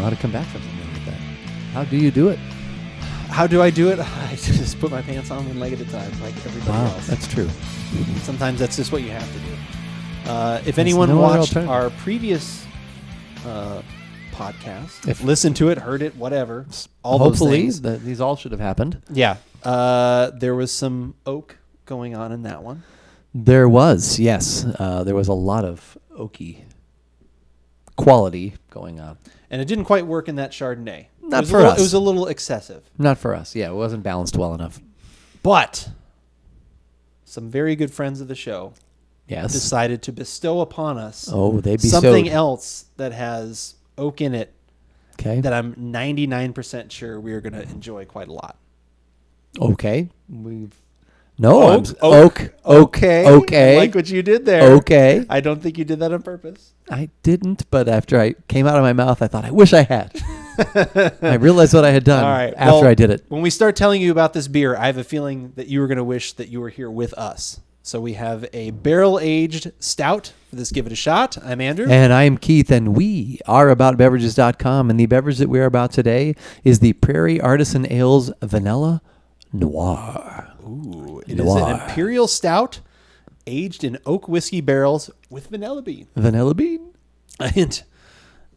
how to come back from something like that. How do you do it? How do I do it? I just put my pants on one leg at a time, like everybody else. That's true. Sometimes that's just what you have to do. If anyone watched our previous podcast, if listened to it, heard it, whatever, all hopefully those things. These all should have happened. Yeah. There was some oak going on in that one. There was, yes. There was a lot of oaky quality going on. And it didn't quite work in that Chardonnay. Not for us. It was a little excessive. Not for us. Yeah, it wasn't balanced well enough. But some very good friends of the show decided to bestow upon us something else that has oak in it that I'm 99% sure we are going to enjoy quite a lot. Okay. Okay. Okay. I like what you did there. Okay. I don't think you did that on purpose. I didn't, but after I came out of my mouth, I thought, I wish I had. I realized what I had done after I did it. When we start telling you about this beer, I have a feeling that you were going to wish that you were here with us. So we have a barrel-aged stout for this Give It a Shot. I'm Andrew. And I'm Keith, and we are aboutbeverages.com. And the beverage that we're about today is the Prairie Artisan Ales Vanilla Noir. Ooh, it is an imperial stout aged in oak whiskey barrels with vanilla bean. Vanilla bean? A hint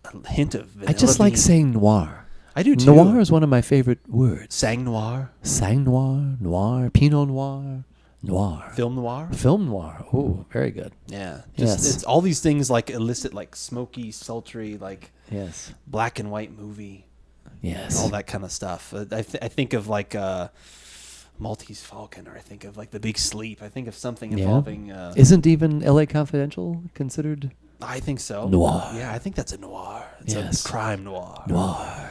of vanilla bean. I just like saying noir. I do too. Noir is one of my favorite words. Sang noir. Sang noir, noir, pinot noir, noir. Film noir. Film noir. Oh, very good. Yeah. It's all these things like elicit like smoky, sultry, like black and white movie. Yes. All that kind of stuff. I think of like Maltese Falcon, or I think of like The Big Sleep. I think of something involving... Isn't even L.A. Confidential considered... I think so. Noir. Yeah, I think that's a noir. It's a crime noir. Noir.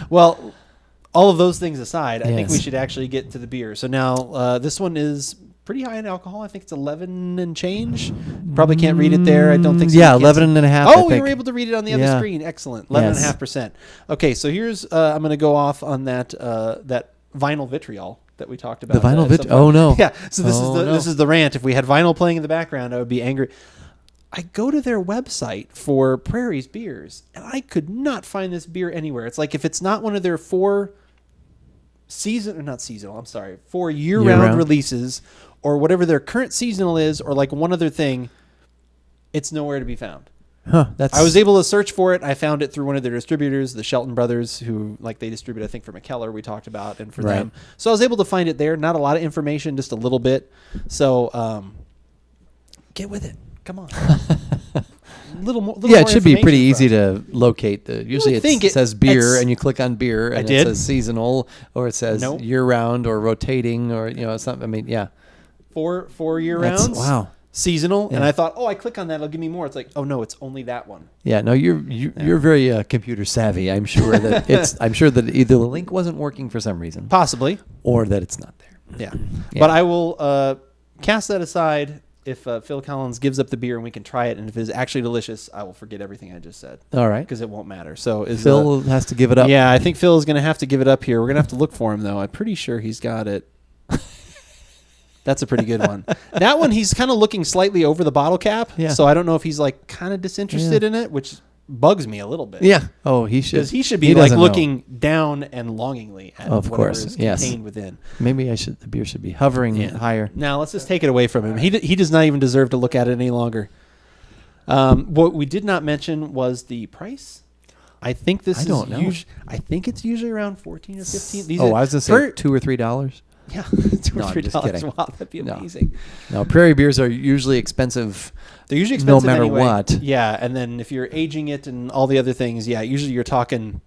Well, all of those things aside, I think we should actually get to the beer. So now this one is pretty high in alcohol. I think it's 11 and change. Probably can't read it there. I don't think so. Yeah, 11 and a half. Oh, you were able to read it on the other screen. Excellent. 11.5%. Okay, so here's I'm going to go off on that vinyl vitriol that we talked about. The vinyl vitriol. Oh no. Yeah. So this is the rant. If we had vinyl playing in the background, I would be angry. I go to their website for Prairie's beers, and I could not find this beer anywhere. It's like if it's not one of their 4 year-round releases, or whatever their current seasonal is, or like one other thing, it's nowhere to be found. Huh. I was able to search for it. I found it through one of their distributors, the Shelton Brothers, who they distribute, I think, for McKellar, we talked about, and for them. So I was able to find it there. Not a lot of information, just a little bit. So get with it. Come on. Little more it should be pretty easy to locate. Usually it says beer, and you click on beer, and it says seasonal, or it says year-round, or rotating, or something. I mean, yeah. 4 year-rounds. Wow. Seasonal, and I thought, I click on that, it'll give me more. It's like, oh no, it's only that one. Yeah, no, you're very computer savvy. I'm sure that I'm sure that either the link wasn't working for some reason, possibly, or that it's not there. Yeah. But I will cast that aside. If Phil Collins gives up the beer and we can try it, and if it is actually delicious, I will forget everything I just said. All right, because it won't matter. So Phil has to give it up. Yeah, I think Phil is going to have to give it up here. We're going to have to look for him though. I'm pretty sure he's got it. That's a pretty good one. That one, he's kind of looking slightly over the bottle cap. Yeah. So I don't know if he's like kind of disinterested in it, which bugs me a little bit. Yeah. Oh, he should. Because he should be like looking down and longingly at whatever is contained within. Maybe the beer should be hovering higher. Now let's just take it away from him. He does not even deserve to look at it any longer. What we did not mention was the price. I think I think it's usually around 14 or 15. I was going to say $2 or $3. Yeah, $2 or $3. Wow, that'd be amazing. No, Prairie beers are usually expensive. They're usually expensive no matter anyway. what. Yeah, and then if you're aging it and all the other things, usually you're talking,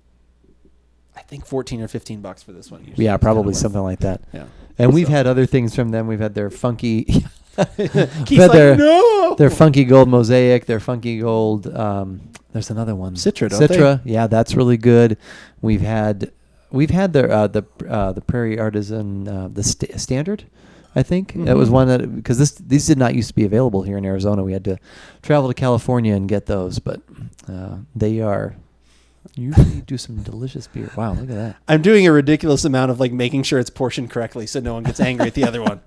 I think $14 or $15 for this one. Usually. Yeah, probably something like that. Yeah, and we've had other things from them. We've had their funky, their funky gold mosaic, their funky gold. There's another one, Citra. Yeah, that's really good. We've had the Prairie Artisan the standard, I think. That was one that, because these did not used to be available here in Arizona. We had to travel to California and get those, but they are You really do some delicious beer. Wow, look at that. I'm doing a ridiculous amount of like making sure it's portioned correctly so no one gets angry at the other one.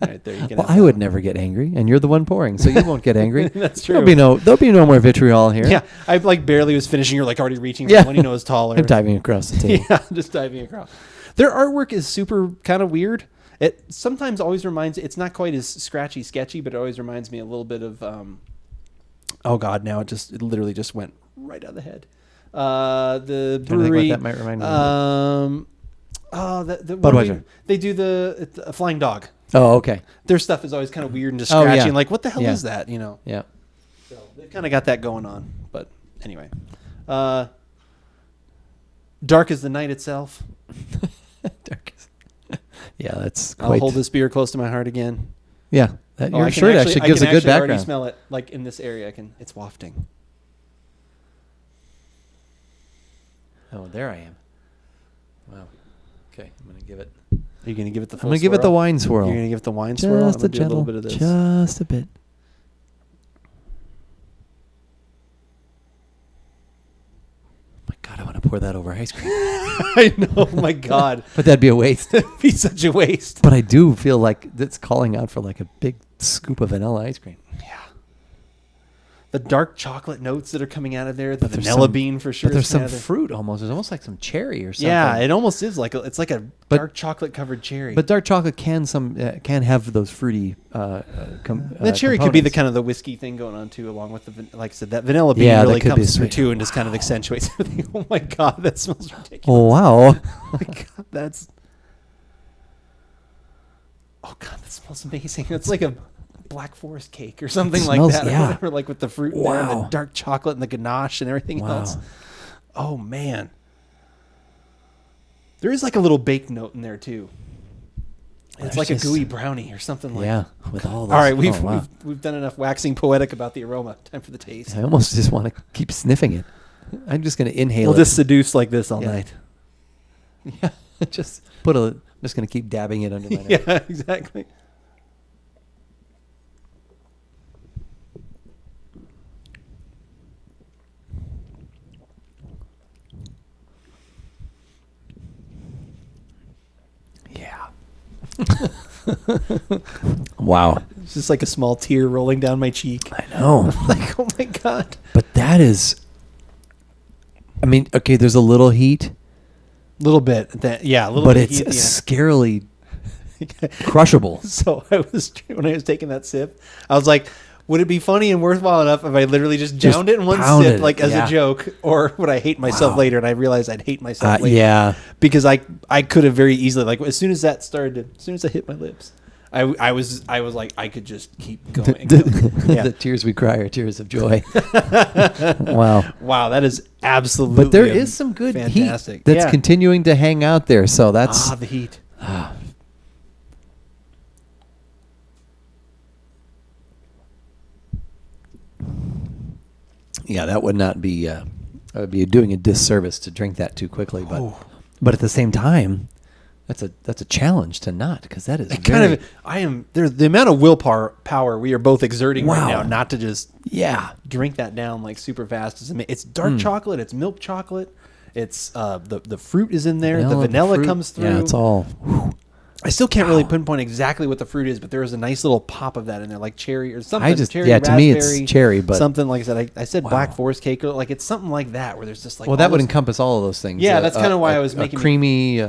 Right there, you can. Well, I would never get angry, and you're the one pouring, so you won't get angry. That's true. There'll be no more vitriol here. Yeah, I like barely was finishing. You're like already reaching. Yeah. One you know is taller. I'm diving across the table. Yeah, just diving across. Their artwork is super kind of weird. It sometimes always reminds. It's not quite as scratchy, sketchy, but it always reminds me a little bit of. Oh God! Now it literally just went right out of the head. The brewery. That might remind me. Budweiser. They do the Flying Dog. Oh, okay. Their stuff is always kind of weird and just scratchy and like, what the hell Yeah. is that? You know. Yeah. So they've kind of got that going on. But anyway, dark as the night itself. Yeah, that's I'll quite. hold this beer close to my heart again. Yeah, your shirt actually gives a good I already background. smell it like in this area. It's wafting. Oh, there I am. Wow. Okay, I'm gonna give it. Are you gonna give it the? I'm gonna give it the wine swirl. You're gonna give it the wine swirl. Just a gentle, little bit of this. just a bit. My God, I want to pour that over ice cream. I know. Oh my God. But that'd be a waste. It'd be such a waste. But I do feel like it's calling out for like a big scoop of vanilla ice cream. Yeah. The dark chocolate notes that are coming out of there, the But there's vanilla some- bean for sure. But there's is some coming out of fruit almost. There's almost like some cherry or something. Yeah, it almost is like it's like a But- dark chocolate covered cherry. But dark chocolate can have those fruity. the cherry could be the kind of the whiskey thing going on too, along with the like I said, that vanilla bean Yeah, that really could be comes through sweet. too and just kind of accentuates everything. Oh my God, that smells ridiculous. Oh wow! Oh my God, that's. Oh God, that smells amazing. It's like a Black Forest cake or something like smells- that, or yeah. whatever, like with the fruit in there and Wow. the dark chocolate and the ganache and everything Wow. else. Oh man, there is like a little baked note in there too. It's There's like just- a gooey brownie or something like. Yeah, with all those. All right, wow. we've done enough waxing poetic about the aroma. Time for the taste. I almost just want to keep sniffing it. I'm just going to inhale We'll it. just seduce like this all Yeah. night. Yeah, just I'm just going to keep dabbing it under my nose. Yeah, exactly. Yeah. Wow. It's just like a small tear rolling down my cheek. I know. Like, oh my God. But that is. I mean, okay, there's a little heat, A little bit. A little but bit. it's of heat, scarily crushable. So when I was taking that sip, I was like, would it be funny and worthwhile enough if I literally just downed it in one pounded sip, it, like as yeah. a joke, or would I hate myself Wow. later? And I realized I'd hate myself later. Yeah. Because I could have very easily, like as soon as that started, as soon as I hit my lips, I was like I could just keep going. Yeah. The tears we cry are tears of joy. Wow. Wow, that is absolutely. But there is some good fantastic. heat that's Yeah. continuing to hang out there. So that's the heat. yeah, that would not be. I would be doing a disservice to drink that too quickly. But Oh. but at the same time, that's a challenge to not, because that is It very, kind of. I am there. The amount of willpower we are both exerting Wow. right now, not to just yeah. drink that down like super fast. It's dark chocolate. It's milk chocolate. It's the fruit is in there. The vanilla fruit. comes through. Yeah, it's all. I still can't really pinpoint exactly what the fruit is, but there is a nice little pop of that in there, like cherry or something. Cherry, to me raspberry, it's cherry, but something like I said. I said Wow. Black Forest cake, like it's something like that, where there's just like well, that would those- encompass all of those things. Yeah, that's kinda why I was a making- creamy, the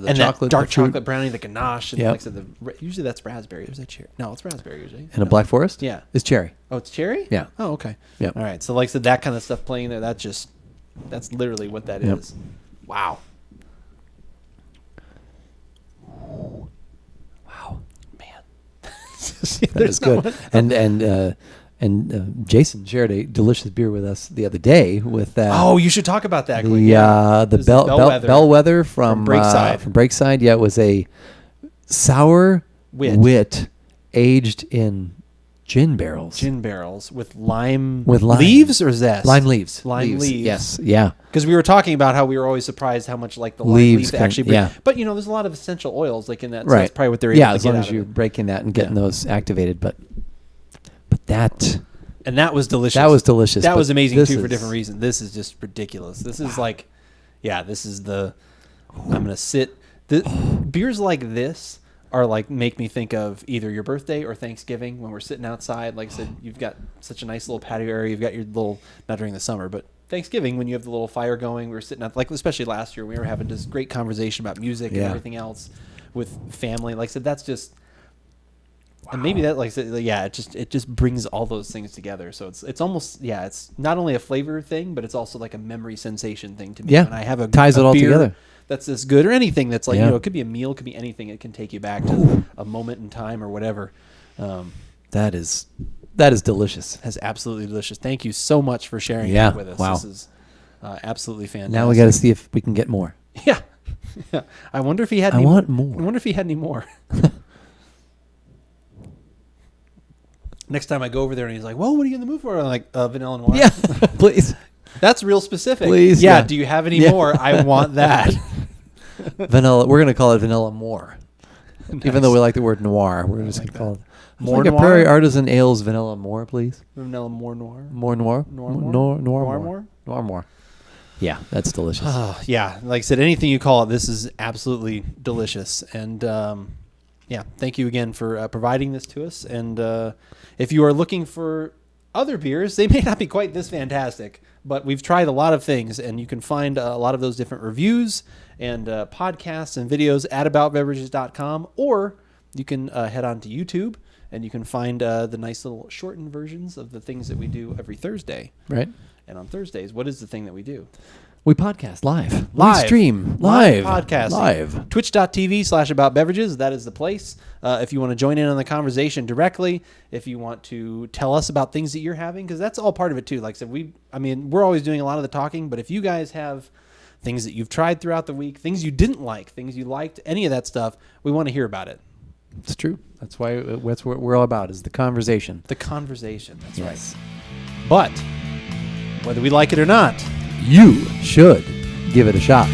and chocolate, that dark the fruit, chocolate brownie, the ganache, and Yep. like I said, usually that's raspberry. Is that cherry? No, it's raspberry usually. and a Black Forest. Yeah. is cherry. Oh, it's cherry? Yeah. Oh, okay. Yep. All right. So like I said, that kind of stuff playing there, that's literally what that Yep. is. Wow. Wow, Man. that is good. And Jason shared a delicious beer with us the other day with that. Oh, you should talk about that. the It was Bellwether from Breakside. From Breakside. Yeah, it was a sour wit aged in gin barrels. Gin barrels with lime With lime. leaves or zest? Lime leaves. Lime leaves. Yes. Yeah. Because we were talking about how we were always surprised how much like the lime Leaves leaf can- actually bring. yeah. But you know, there's a lot of essential oils like in that. So Right. that's probably what they're able Yeah, to as get long out as of you're it. breaking that and getting those activated. But that And that was delicious. That was delicious. That but was amazing this too for is- different reasons. This is just ridiculous. This is like, yeah, this is the. I'm gonna sit. Beers like this are like make me think of either your birthday or Thanksgiving when we're sitting outside. Like I said, you've got such a nice little patio area. You've got your little, not during the summer, but Thanksgiving when you have the little fire going. We were sitting out, like especially last year, we were having this great conversation about music and everything else with family. Like I said, that's just. And maybe that, like I said, yeah, it just brings all those things together. So it's almost, yeah, it's not only a flavor thing, but it's also like a memory sensation thing to me. Yeah, when I have a ties it all beer together. that's this good, or anything that's like, Yeah. it could be a meal, it could be anything. It can take you back to a moment in time or whatever. That is delicious. That's absolutely delicious. Thank you so much for sharing Yeah, that with us. wow. This is absolutely fantastic. Now we got to see if we can get more. Yeah. Yeah. I wonder if he had I any want more. I wonder if he had any more. Next time I go over there and he's like, well, what are you in the mood for? I'm like, vanilla noir. Yeah, please. That's real specific. Please, Yeah. yeah. Do you have any Yeah. more? I want that. Vanilla. We're gonna call it vanilla more, Nice. even though we like the word noir. We're just gonna call it More like a noir? Prairie Artisan Ales vanilla more, please. Vanilla more noir. More noir. Noir more? Noir Noir more. more? Noir more. Yeah, that's delicious. Yeah. Like I said, anything you call it, this is absolutely delicious. And yeah, thank you again for providing this to us. And if you are looking for other beers, they may not be quite this fantastic, but we've tried a lot of things, and you can find a lot of those different reviews and podcasts and videos at aboutbeverages.com, or you can head on to YouTube and you can find the nice little shortened versions of the things that we do every Thursday. Right. And on Thursdays, what is the thing that we do? We podcast live. Live. We stream live. Podcasting. Live. Twitch.tv/aboutbeverages. That is the place. If you want to join in on the conversation directly, if you want to tell us about things that you're having, because that's all part of it too. Like I said, we're always doing a lot of the talking, but if you guys have things that you've tried throughout the week, things you didn't like, things you liked, any of that stuff, we want to hear about it. It's true. That's why that's what we're all about, is the conversation. The conversation. That's Yes. right. But whether we like it or not, You should give it a shot.